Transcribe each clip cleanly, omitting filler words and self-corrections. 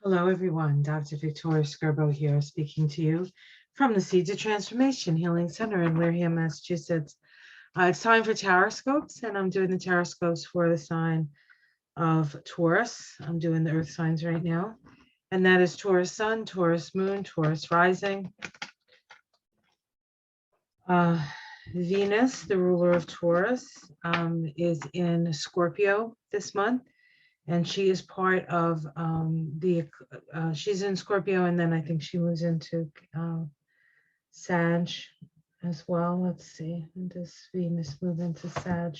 Hello, everyone. Dr. Victoria Scarbo here, speaking to you from the Seeds of Transformation Healing Center in Wareham, Massachusetts. It's time for Taroscopes, and I'm doing the Taroscopes for the sign of Taurus. I'm doing the Earth signs right now, and that is Taurus Sun, Taurus Moon, Taurus Rising. Venus, the ruler of Taurus, is in Scorpio this month. And she is part of she's in Scorpio, and then I think she moves into Sag as well. Let's see, when does Venus move into Sag?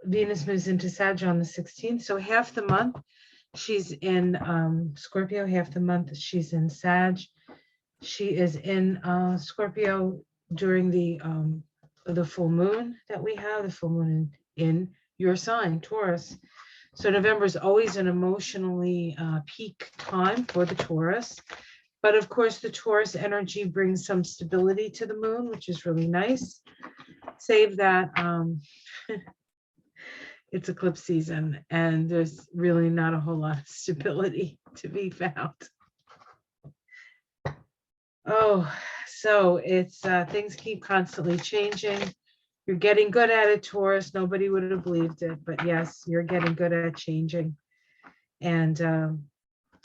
Venus moves into Sag on the 16th, so half the month she's in Scorpio, half the month she's in Sag. She is in Scorpio during the full moon that we have, the full moon in your sign, Taurus. So November is always an emotionally peak time for the Taurus. But of course, the Taurus energy brings some stability to the moon, which is really nice. Save that it's eclipse season and there's really not a whole lot of stability to be found. Oh, so it's things keep constantly changing. You're getting good at it, Taurus. Nobody would have believed it, but yes, you're getting good at changing. And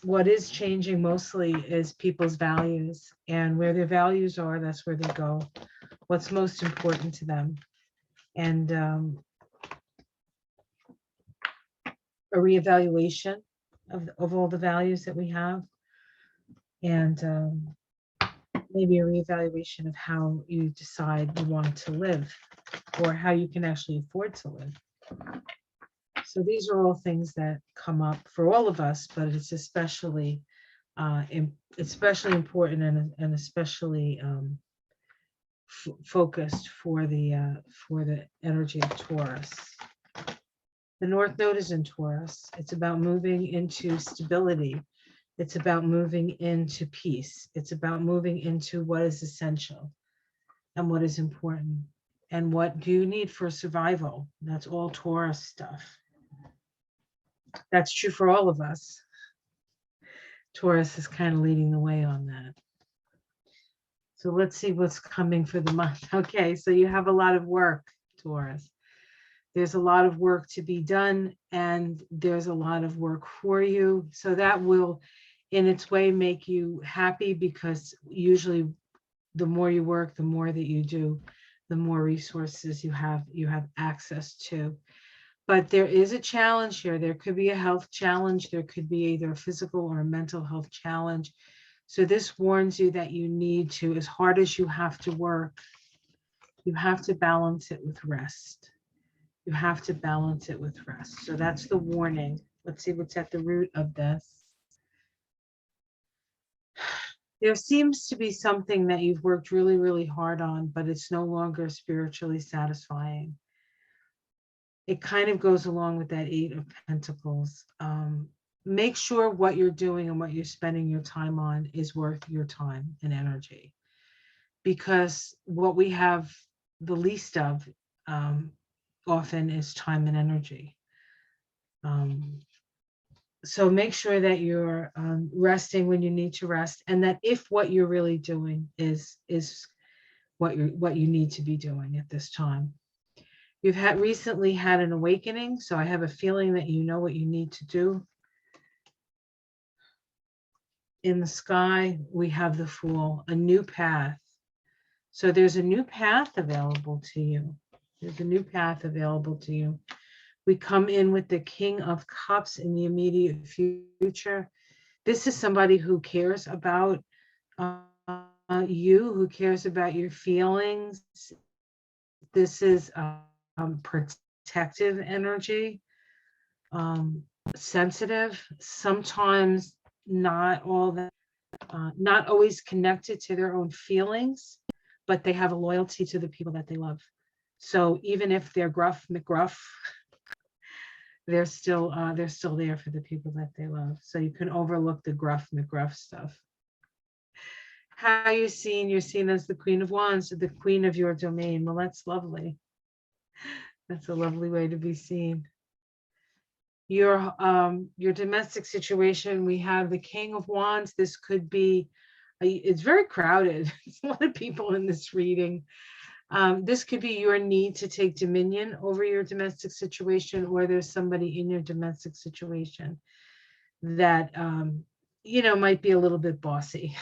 what is changing mostly is people's values, and where their values are, that's where they go. What's most important to them, and a reevaluation of all the values that we have, and maybe a reevaluation of how you decide you want to live, or how you can actually afford to live. So these are all things that come up for all of us, but it's especially important and especially focused for the energy of Taurus. The North Node is in Taurus. It's about moving into stability. It's about moving into peace. It's about moving into what is essential and what is important and what do you need for survival. That's all Taurus stuff. That's true for all of us. Taurus is kind of leading the way on that. So let's see what's coming for the month. Okay, so you have a lot of work, Taurus. There's a lot of work to be done, and there's a lot of work for you. So that will, in its way, make you happy, because usually the more you work, the more that you do, the more resources you have access to. But there is a challenge here. There could be a health challenge. There could be either a physical or a mental health challenge. So this warns you that you need to, as hard as you have to work, you have to balance it with rest. You have to balance it with rest. So that's the warning. Let's see what's at the root of this. There seems to be something that you've worked really, really hard on, but it's no longer spiritually satisfying. It kind of goes along with that Eight of Pentacles. Make sure what you're doing and what you're spending your time on is worth your time and energy, because what we have the least of often is time and energy. So make sure that you're resting when you need to rest, and that if what you're really doing is what you need to be doing at this time. You've recently had an awakening, so I have a feeling that you know what you need to do. In the sky, we have the Fool, a new path. So there's a new path available to you. There's a new path available to you. We come in with the King of Cups in the immediate future. This is somebody who cares about you, who cares about your feelings. This is protective energy, sensitive, sometimes not all that, not always connected to their own feelings, but they have a loyalty to the people that they love. So even if they're gruff McGruff, they're still there for the people that they love. So you can overlook the gruff McGruff stuff. How are you seen? You're seen as the Queen of Wands, the queen of your domain. Well, that's lovely. That's a lovely way to be seen. your domestic situation. We have the King of Wands. This could be, it's very crowded. There's a lot of people in this reading. This could be your need to take dominion over your domestic situation, or there's somebody in your domestic situation that, might be a little bit bossy,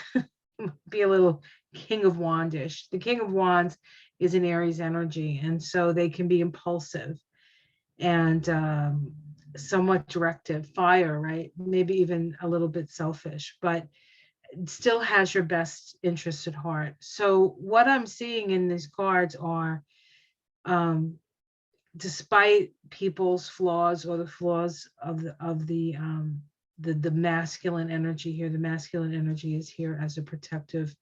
be a little King of Wandish. The King of Wands is an Aries energy, and so they can be impulsive and somewhat directive, fire, right? Maybe even a little bit selfish, but it still has your best interest at heart. So what I'm seeing in these cards are, despite people's flaws or the flaws of the masculine energy here, the masculine energy is here as a protective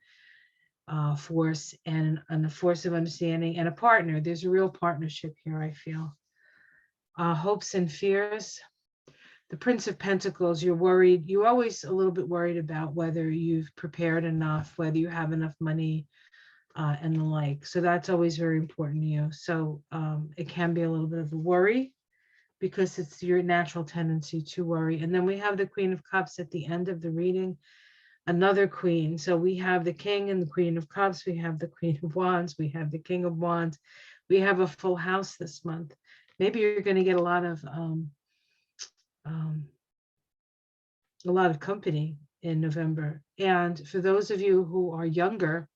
force and a force of understanding and a partner. There's a real partnership here, I feel. Hopes and fears. The Prince of Pentacles, you're worried. You're always a little bit worried about whether you've prepared enough, whether you have enough money, and the like. So that's always very important to you. So it can be a little bit of a worry because it's your natural tendency to worry. And then we have the Queen of Cups at the end of the reading, another queen. So we have the King and the Queen of Cups. We have the Queen of Wands. We have the King of Wands. We have a full house this month. Maybe you're going to get a lot of company in November. And for those of you who are younger,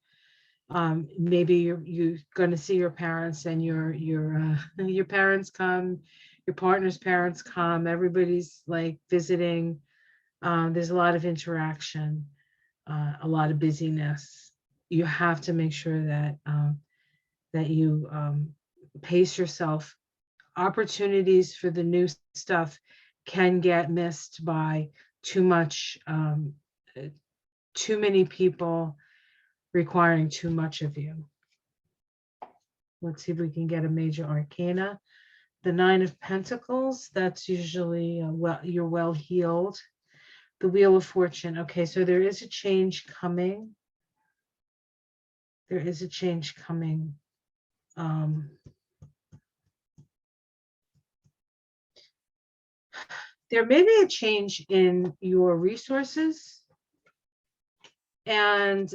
maybe you're going to see your parents, and your parents come, your partner's parents come, everybody's like visiting. There's a lot of interaction, a lot of busyness. You have to make sure that you pace yourself. Opportunities for the new stuff can get missed by too many people requiring too much of you. Let's see if we can get a major arcana. The Nine of Pentacles, that's usually you're well healed. The Wheel of Fortune. Okay, so there is a change coming. There is a change coming. There may be a change in your resources, and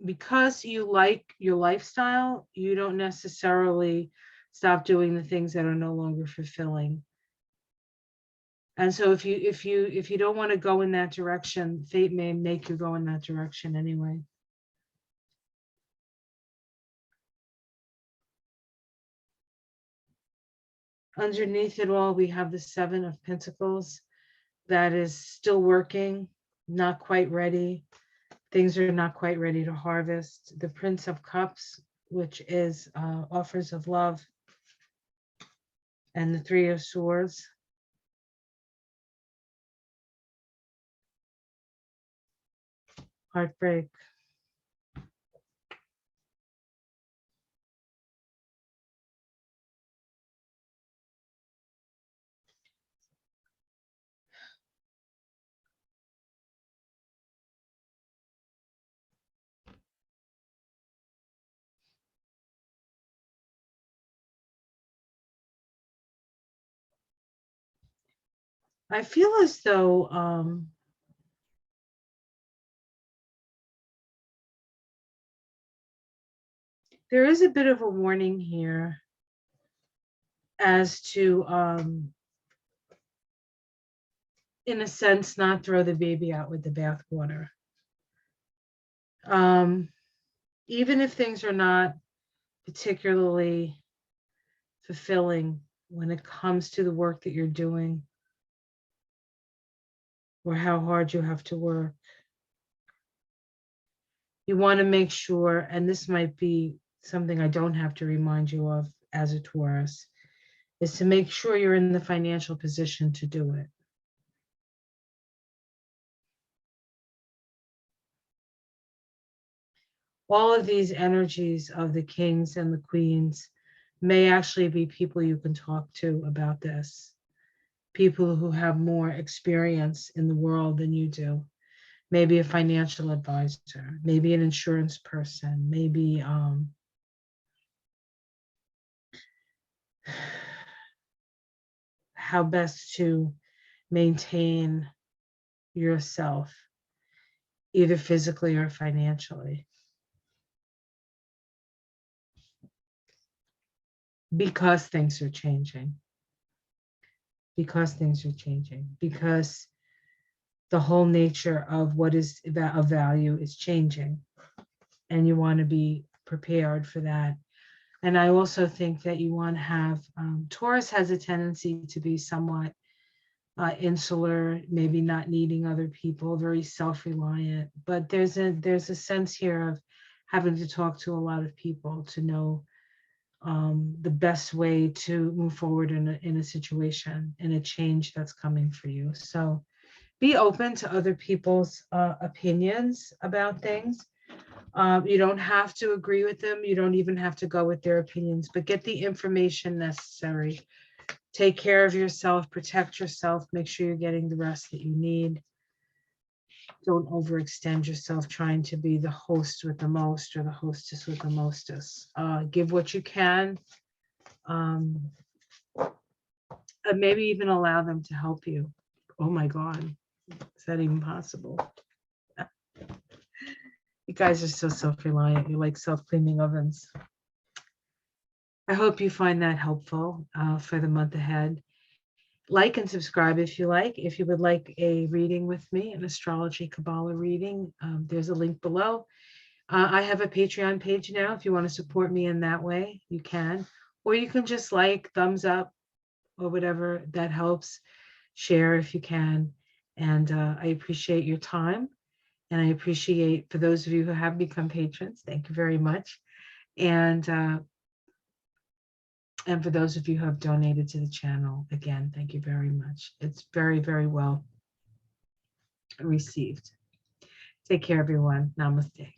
because you like your lifestyle, you don't necessarily stop doing the things that are no longer fulfilling. And so if you don't want to go in that direction, fate may make you go in that direction anyway. Underneath it all, we have the Seven of Pentacles. That is still working, not quite ready. Things are not quite ready to harvest. The Prince of Cups, which is offers of love. And the Three of Swords. Heartbreak. I feel as though there is a bit of a warning here as to, in a sense, not throw the baby out with the bathwater. Even if things are not particularly fulfilling when it comes to the work that you're doing or how hard you have to work, you want to make sure, and this might be something I don't have to remind you of as a Taurus, is to make sure you're in the financial position to do it. All of these energies of the kings and the queens may actually be people you can talk to about this. People who have more experience in the world than you do. Maybe a financial advisor, maybe an insurance person, maybe how best to maintain yourself, either physically or financially. Because things are changing. Because things are changing. Because the whole nature of what is of value is changing. And you want to be prepared for that. And I also think that you want to have, Taurus has a tendency to be somewhat insular, maybe not needing other people, very self-reliant. But there's a sense here of having to talk to a lot of people to know the best way to move forward in a situation, in a change that's coming for you. So be open to other people's opinions about things. You don't have to agree with them. You don't even have to go with their opinions, but get the information necessary. Take care of yourself, protect yourself, make sure you're getting the rest that you need. Don't overextend yourself trying to be the host with the most or the hostess with the mostest. Give what you can. And maybe even allow them to help you. Oh my God, is that even possible? You guys are so self-reliant. You're like self-cleaning ovens. I hope you find that helpful for the month ahead. Like and subscribe if you like. If you would like a reading with me, an astrology Kabbalah reading, there's a link below. I have a Patreon page now. If you want to support me in that way, you can. Or you can just like, thumbs up, or whatever that helps. Share if you can. And I appreciate your time. And I appreciate, for those of you who have become patrons, thank you very much. And for those of you who have donated to the channel, again, thank you very much. It's very, very well received. Take care, everyone. Namaste.